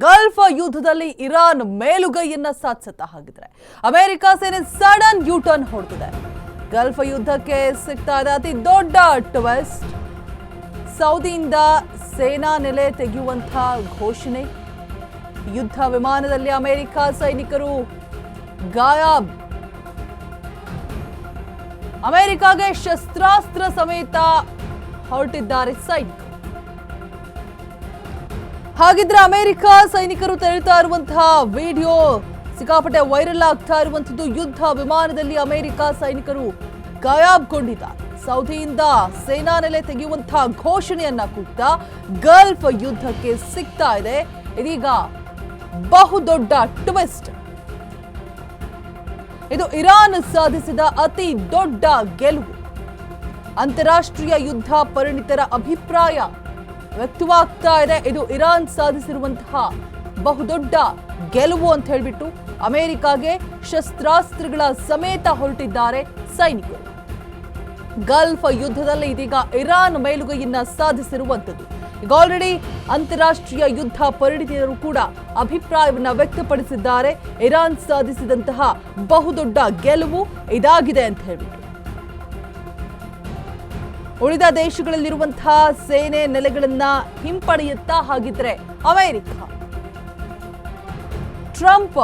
Gulf ಯುದ್ಧದಲ್ಲಿ Iran ಮೇಲುಗೈಯನ್ನ ಸಾಧಿಸುತ್ತಾ ಹಾಗಿದ್ರೆ America ಸೇನೆ ಸಡನ್ ಯೂ ಟರ್ನ್ ಹೊರಟಿದೆ. ಗಲ್ಫ್ ಯುದ್ಧಕ್ಕೆ ಸಿಗ್ತಾ ಇದೆ ಅತಿ ದೊಡ್ಡ ಟ್ವಿಸ್ಟ್. ಸೌದಿಯಿಂದ ಸೇನಾ ನೆಲೆ ತೆಗೆಯುವಂತ ಘೋಷಣೆ. ಯುದ್ಧ ವಿಮಾನದಲ್ಲಿ ಅಮೆರಿಕ ಸೈನಿಕರು ಗಾಯಬ್. ಅಮೆರಿಕಾಗೆ ಶಸ್ತ್ರಾಸ್ತ್ರ ಸಮೇತ ಹೊರಟಿದ್ದಾರೆ ಸೈನಿಕರು. ಹಾಗಿದ್ರೆ ಅಮೆರಿಕ ಸೈನಿಕರು ತೆರಳುತ್ತಾ ಇರುವಂತಹ ವಿಡಿಯೋ ಸಿಕ್ಕಾಪಟ್ಟೆ ವೈರಲ್ ಆಗ್ತಾ ಇರುವಂತದ್ದು. ಯುದ್ಧ ವಿಮಾನದಲ್ಲಿ ಅಮೆರಿಕ ಸೈನಿಕರು ಗಾಯಬ್ಗೊಂಡಿದ್ದಾರೆ. ಸೌದಿಯಿಂದ ಸೇನಾ ನೆಲೆ ತೆಗೆಯುವಂತಹ ಘೋಷಣೆಯನ್ನ ಕೂಗ್ತಾ ಗಲ್ಫ್ ಯುದ್ಧಕ್ಕೆ ಸಿಗ್ತಾ ಇದೆ ಇದೀಗ ಬಹುದೊಡ್ಡ ಟ್ವಿಸ್ಟ್. ಇದು ಇರಾನ್ ಸಾಧಿಸಿದ ಅತಿ ದೊಡ್ಡ ಗೆಲುವು. ಅಂತಾರಾಷ್ಟ್ರೀಯ ಯುದ್ಧ ಪರಿಣಿತರ ಅಭಿಪ್ರಾಯ ವ್ಯಕ್ತವಾಗ್ತಾ ಇದೆ. ಇದು ಇರಾನ್ ಸಾಧಿಸಿರುವಂತಹ ಬಹುದೊಡ್ಡ ಗೆಲುವು ಅಂತ ಹೇಳ್ಬಿಟ್ಟು ಅಮೆರಿಕಾಗೆ ಶಸ್ತ್ರಾಸ್ತ್ರಗಳ ಸಮೇತ ಹೊರಟಿದ್ದಾರೆ ಸೈನಿಕರು. ಗಲ್ಫ್ ಯುದ್ಧದಲ್ಲಿ ಇದೀಗ ಇರಾನ್ ಮೇಲುಗೈಯನ್ನ ಸಾಧಿಸಿರುವಂಥದ್ದು. ಈಗ ಆಲ್ರೆಡಿ ಅಂತಾರಾಷ್ಟ್ರೀಯ ಯುದ್ಧ ಪರಿಣಿತರು ಕೂಡ ಅಭಿಪ್ರಾಯವನ್ನ ವ್ಯಕ್ತಪಡಿಸಿದ್ದಾರೆ. ಇರಾನ್ ಸಾಧಿಸಿದಂತಹ ಬಹುದೊಡ್ಡ ಗೆಲುವು ಇದಾಗಿದೆ ಅಂತ ಹೇಳ್ಬಿಟ್ಟು. ಉಳಿದ ದೇಶಗಳಲ್ಲಿರುವಂತಹ ಸೇನೆ ನೆಲೆಗಳನ್ನ ಹಿಂಪಡೆಯುತ್ತಾ ಹಾಗಿದ್ರೆ ಅಮೆರಿಕ. ಟ್ರಂಪ್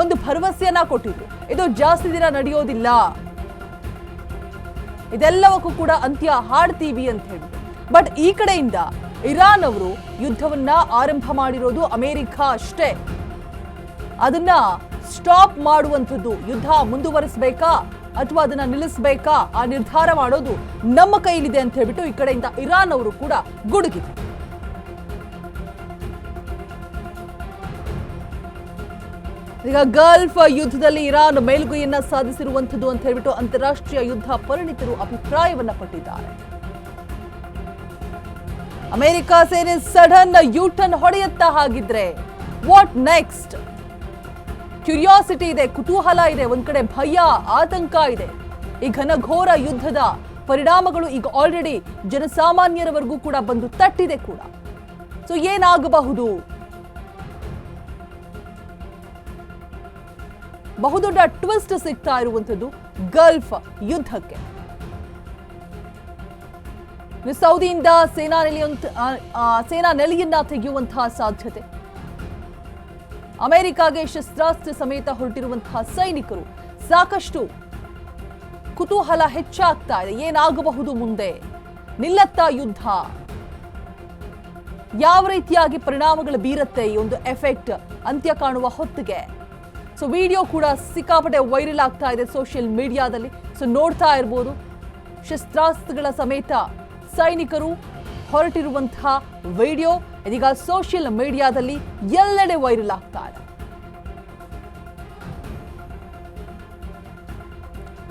ಒಂದು ಭರವಸೆಯನ್ನ ಕೊಟ್ಟಿದ್ರು, ಇದು ಜಾಸ್ತಿ ದಿನ ನಡೆಯೋದಿಲ್ಲ, ಇದೆಲ್ಲವಕ್ಕೂ ಕೂಡ ಅಂತ್ಯ ಹಾಡ್ತೀವಿ ಅಂತ ಹೇಳಿದ್ರು. ಬಟ್ ಈ ಕಡೆಯಿಂದ ಇರಾನ್ ಅವರು ಯುದ್ಧವನ್ನ ಆರಂಭ ಮಾಡಿರೋದು ಅಮೆರಿಕ ಅಷ್ಟೇ. ಅದನ್ನ ಸ್ಟಾಪ್ ಮಾಡುವಂಥದ್ದು, ಯುದ್ಧ ಮುಂದುವರಿಸಬೇಕಾ ಅಥವಾ ಅದನ್ನ ನಿಲ್ಲಿಸಬೇಕಾ ಆ ನಿರ್ಧಾರ ಮಾಡೋದು ನಮ್ಮ ಕೈಲಿದೆ ಅಂತ ಹೇಳ್ಬಿಟ್ಟು ಈ ಕಡೆಯಿಂದ ಇರಾನ್ ಅವರು ಕೂಡ ಗುಡುಗಿದೆ. ಈಗ ಗಲ್ಫ್ ಯುದ್ಧದಲ್ಲಿ ಇರಾನ್ ಮೇಲುಗೈಯನ್ನ ಸಾಧಿಸಿರುವಂಥದ್ದು ಅಂತ ಹೇಳ್ಬಿಟ್ಟು ಅಂತಾರಾಷ್ಟ್ರೀಯ ಯುದ್ಧ ಪರಿಣಿತರು ಅಭಿಪ್ರಾಯವನ್ನ ಪಟ್ಟಿದ್ದಾರೆ. ಅಮೆರಿಕ ಸೇನೆ ಸಡನ್ ಯೂಟರ್ನ್ ಹೊಡೆಯುತ್ತಾ ಹಾಗಿದ್ರೆ ವಾಟ್ ನೆಕ್ಸ್ಟ್? ಕ್ಯೂರಿಯಾಸಿಟಿ ಇದೆ, ಕುತೂಹಲ ಇದೆ, ಒಂದ್ ಕಡೆ ಭಯ, ಆತಂಕ ಇದೆ. ಈ ಘನಘೋರ ಯುದ್ಧದ ಪರಿಣಾಮಗಳು ಈಗ ಆಲ್ರೆಡಿ ಜನಸಾಮಾನ್ಯರವರೆಗೂ ಕೂಡ ಬಂದು ತಟ್ಟಿದೆ ಕೂಡ. ಸೊ ಏನಾಗಬಹುದು? ಬಹುದೊಡ್ಡ ಟ್ವಿಸ್ಟ್ ಸಿಗ್ತಾ ಇರುವಂಥದ್ದು ಗಲ್ಫ್ ಯುದ್ಧಕ್ಕೆ. ಸೌದಿಯಿಂದ ಸೇನಾ ನೆಲೆಯನ್ನ ತೆಗೆಯುವಂತಹ ಸಾಧ್ಯತೆ. ಅಮೆರಿಕಾಗೆ ಶಸ್ತ್ರಾಸ್ತ್ರ ಸಮೇತ ಹೊರಟಿರುವಂತಹ ಸೈನಿಕರು. ಸಾಕಷ್ಟು ಕುತೂಹಲ ಹೆಚ್ಚಾಗ್ತಾ ಇದೆ. ಏನಾಗಬಹುದು ಮುಂದೆ? ನಿಲ್ಲತ್ತಾ ಯುದ್ಧ? ಯಾವ ರೀತಿಯಾಗಿ ಪರಿಣಾಮಗಳು ಬೀರುತ್ತೆ ಈ ಒಂದು ಎಫೆಕ್ಟ್ ಅಂತ್ಯ ಕಾಣುವ ಹೊತ್ತಿಗೆ? ಸೊ ವಿಡಿಯೋ ಕೂಡ ಸಿಕ್ಕಾಪಟ್ಟೆ ವೈರಲ್ ಆಗ್ತಾ ಇದೆ ಸೋಷಿಯಲ್ ಮೀಡಿಯಾದಲ್ಲಿ. ಸೊ ನೋಡ್ತಾ ಇರ್ಬೋದು, ಶಸ್ತ್ರಾಸ್ತ್ರಗಳ ಸಮೇತ ಸೈನಿಕರು ಹೊರಟಿರುವಂತಹ ವಿಡಿಯೋ ಇದೀಗ ಸೋಷಿಯಲ್ ಮೀಡಿಯಾದಲ್ಲಿ ಎಲ್ಲೆಡೆ ವೈರಲ್ ಆಗ್ತಾ ಇದೆ.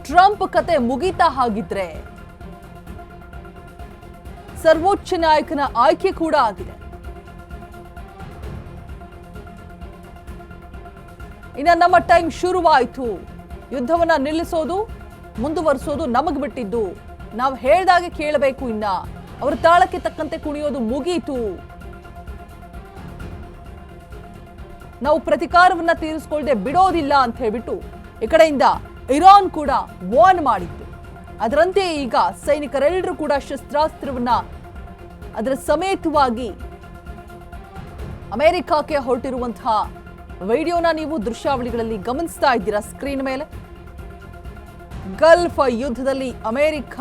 ಟ್ರಂಪ್ ಕತೆ ಮುಗಿತಾ ಹಾಗಿದ್ರೆ ಸರ್ವೋಚ್ಚ ನಾಯಕನ ಆಯ್ಕೆ ಕೂಡ ಆಗಿದೆ. ಇನ್ನ ನಮ್ಮ ಟೈಮ್ ಶುರುವಾಯಿತು. ಯುದ್ಧವನ್ನ ನಿಲ್ಲಿಸೋದು ಮುಂದುವರಿಸೋದು ನಮಗ್ ಬಿಟ್ಟಿದ್ದು. ನಾವು ಹೇಳ್ದಾಗೆ ಕೇಳಬೇಕು. ಇನ್ನ ಅವರ ತಾಳಕ್ಕೆ ತಕ್ಕಂತೆ ಕುಣಿಯೋದು ಮುಗೀತು. ನಾವು ಪ್ರತಿಕಾರವನ್ನ ತೀರಿಸಿಕೊಳ್ಳದೆ ಬಿಡೋದಿಲ್ಲ ಅಂತ ಹೇಳ್ಬಿಟ್ಟು ಈ ಕಡೆಯಿಂದ ಇರಾನ್ ಕೂಡ ವಾರ್ನ್ ಮಾಡಿತ್ತು. ಅದರಂತೆ ಈಗ ಸೈನಿಕರೆಲ್ಲರೂ ಕೂಡ ಶಸ್ತ್ರಾಸ್ತ್ರವನ್ನ ಅದರ ಸಮೇತವಾಗಿ ಅಮೆರಿಕಕ್ಕೆ ಹೊರಟಿರುವಂತಹ ವಿಡಿಯೋನ ನೀವು ದೃಶ್ಯಾವಳಿಗಳಲ್ಲಿ ಗಮನಿಸ್ತಾ ಇದ್ದೀರಾ ಸ್ಕ್ರೀನ್ ಮೇಲೆ. ಗಲ್ಫ್ ಯುದ್ಧದಲ್ಲಿ ಅಮೆರಿಕ